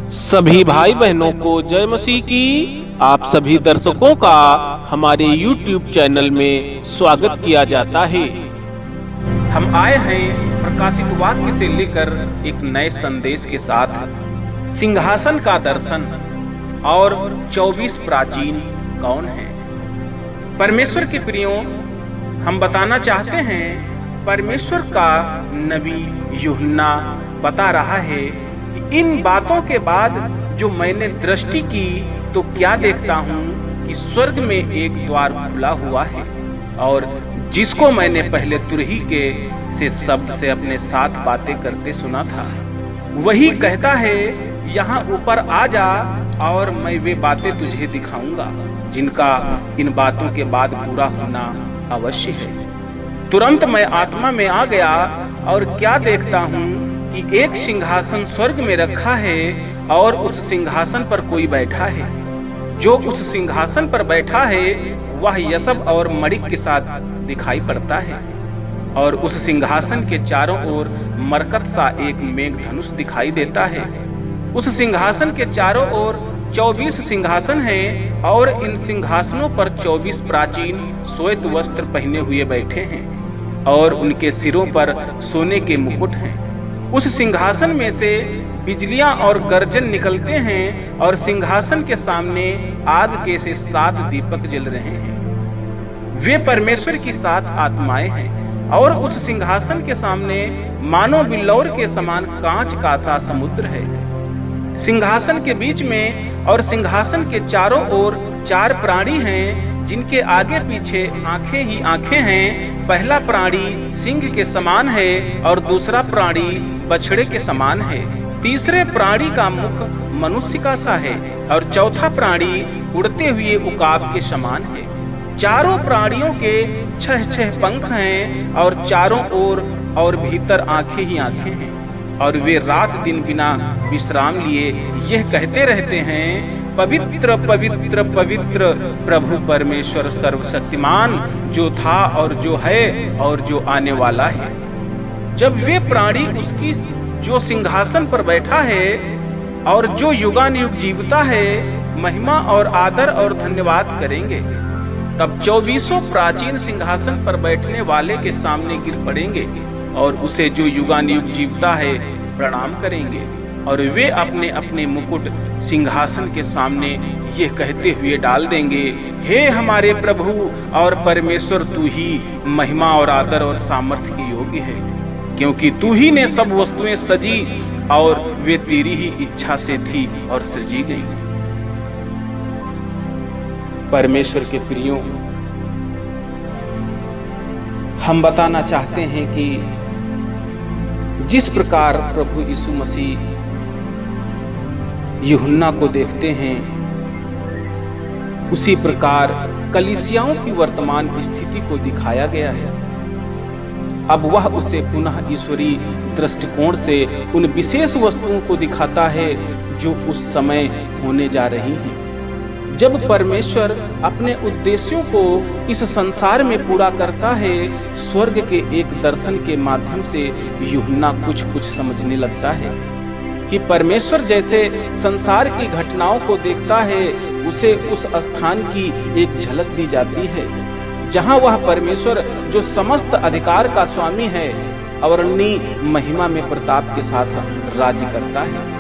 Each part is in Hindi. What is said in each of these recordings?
सभी भाई बहनों को जय मसीह की। आप सभी दर्शकों का हमारे YouTube चैनल में स्वागत किया जाता है। हम आए हैं प्रकाशित वाक्य से लेकर एक नए संदेश के साथ। सिंहासन का दर्शन और 24 प्राचीन कौन हैं? परमेश्वर के प्रियों, हम बताना चाहते हैं परमेश्वर का नबी यूहन्ना बता रहा है कि इन बातों के बाद जो मैंने दृष्टि की तो क्या देखता हूँ कि स्वर्ग में एक द्वार खुला हुआ है और जिसको मैंने पहले तुरही के से शब्द से अपने साथ बातें करते सुना था, वही कहता है, यहाँ ऊपर आ जा और मैं वे बातें तुझे दिखाऊंगा जिनका इन बातों के बाद पूरा होना अवश्य है। तुरंत मैं आत्मा में आ गया और क्या देखता हूँ कि एक सिंहासन स्वर्ग में रखा है और उस सिंहासन पर कोई बैठा है। जो उस सिंहासन पर बैठा है वह यशब और मणिक के साथ दिखाई पड़ता है और उस सिंहासन के चारों ओर मरकत सा एक मेघधनुष दिखाई देता है। उस सिंहासन के चारों ओर 24 सिंहासन हैं और इन सिंहासनों पर 24 प्राचीन श्वेत वस्त्र पहने हुए बैठे हैं और उनके सिरों पर सोने के मुकुट हैं। उस सिंहासन में से बिजलियां और गर्जन निकलते हैं और सिंहासन के सामने आग के से 7 दीपक जल रहे हैं। वे परमेश्वर की 7 आत्माएं हैं और उस सिंहासन के सामने मानो बिल्लौर के समान कांच का सा समुद्र है। सिंहासन के बीच में और सिंहासन के चारों ओर 4 प्राणी हैं जिनके आगे पीछे आंखें ही आंखें हैं। पहला प्राणी सिंह के समान है और दूसरा प्राणी बछड़े के समान है। तीसरे प्राणी का मुख मनुष्य का सा है और चौथा प्राणी उड़ते हुए उकाब के समान है। चारों प्राणियों के 6 पंख हैं और चारों ओर और भीतर आंखें ही आंखें हैं और वे रात दिन बिना विश्राम लिए यह कहते रहते हैं, पवित्र पवित्र पवित्र प्रभु परमेश्वर सर्वशक्तिमान, जो था और जो है और जो आने वाला है। जब वे प्राणी उसकी जो सिंहासन पर बैठा है और जो युगानुयुग जीवता है महिमा और आदर और धन्यवाद करेंगे, तब 24 प्राचीन सिंहासन पर बैठने वाले के सामने गिर पड़ेंगे और उसे जो युगानुयुग जीवता है प्रणाम करेंगे और वे अपने अपने मुकुट सिंहासन के सामने ये कहते हुए डाल देंगे, हे हमारे प्रभु और परमेश्वर, तू ही महिमा और आदर और सामर्थ्य की योग्य है, क्योंकि तू ही ने सब वस्तुएं सजी और वे तेरी ही इच्छा से थी और सृजी गई। परमेश्वर के प्रियों, हम बताना चाहते हैं कि जिस प्रकार प्रभु यीशु मसीह यूहन्ना को देखते हैं, उसी प्रकार कलीसियाओं की वर्तमान स्थिति को दिखाया गया है। अब वह उसे पुनः ईश्वरीय दृष्टिकोण से उन विशेष वस्तुओं को दिखाता है जो उस समय होने जा रही हैं। जब परमेश्वर अपने उद्देश्यों को इस संसार में पूरा करता है, स्वर्ग के एक दर्शन के माध्यम से यूहन्ना कुछ समझने लगता है कि परमेश्वर जैसे संसार की घटनाओं को देखता है, उसे उस स्थान की एक झलक दी जाती है जहां वह परमेश्वर जो समस्त अधिकार का स्वामी है अवर्णनीय महिमा में प्रताप के साथ राज्य करता है।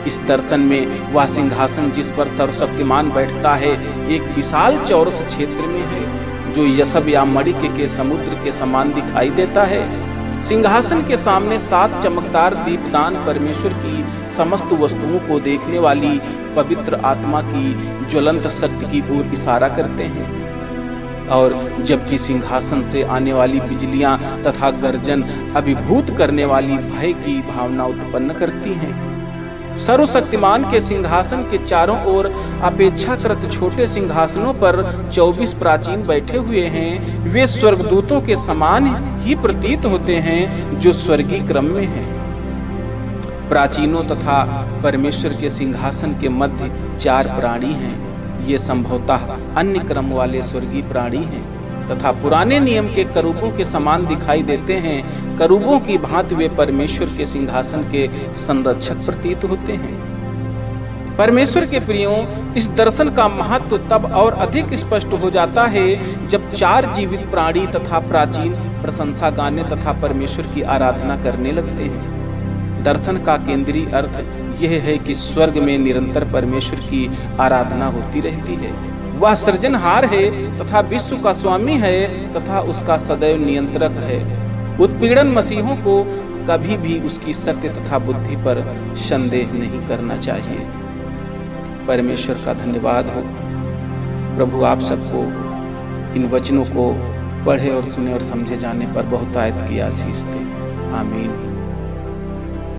इस दर्शन में वह सिंहासन जिस पर सर्वशक्तिमान बैठता है एक विशाल चौरस क्षेत्र में है जो यशब या मणिक के समुद्र के समान दिखाई देता है। सिंहासन के सामने 7 चमकदार दीपदान परमेश्वर की समस्त वस्तुओं को देखने वाली पवित्र आत्मा की ज्वलंत शक्ति की ओर इशारा करते हैं और जबकि सिंहासन से आने वाली बिजलियां तथा गर्जन अभिभूत करने वाली भय की भावना उत्पन्न करती हैं। सर्वशक्तिमान के सिंहासन के चारों ओर अपेक्षाकृत छोटे सिंहासनों पर 24 प्राचीन बैठे हुए हैं। वे स्वर्गदूतों के समान ही प्रतीत होते हैं जो स्वर्गीय क्रम में हैं। प्राचीनों तथा परमेश्वर के सिंहासन के मध्य 4 प्राणी हैं। ये संभवतः अन्य क्रम वाले स्वर्गीय प्राणी हैं तथा पुराने नियम के करूबों के समान दिखाई देते हैं। करूबों की भांति वे परमेश्वर के सिंहासन के संरक्षक प्रतीत होते हैं। परमेश्वर के प्रियों, इस दर्शन का महत्व तब और अधिक स्पष्ट हो जाता है जब चार जीवित प्राणी तथा प्राचीन प्रशंसा गाने तथा परमेश्वर की आराधना करने लगते हैं। दर्शन का केंद्रीय अर्थ यह है कि स्वर्ग में निरंतर परमेश्वर की आराधना होती रहती है। वह सृजनहार है तथा विश्व का स्वामी है तथा उसका सदैव नियंत्रक है। उत्पीड़न मसीहों को कभी भी उसकी सत्य तथा बुद्धि पर संदेह नहीं करना चाहिए। परमेश्वर का धन्यवाद हो। प्रभु आप सबको इन वचनों को पढ़े और सुने और समझे जाने पर बहुतायत की आशीष दे। आमीन।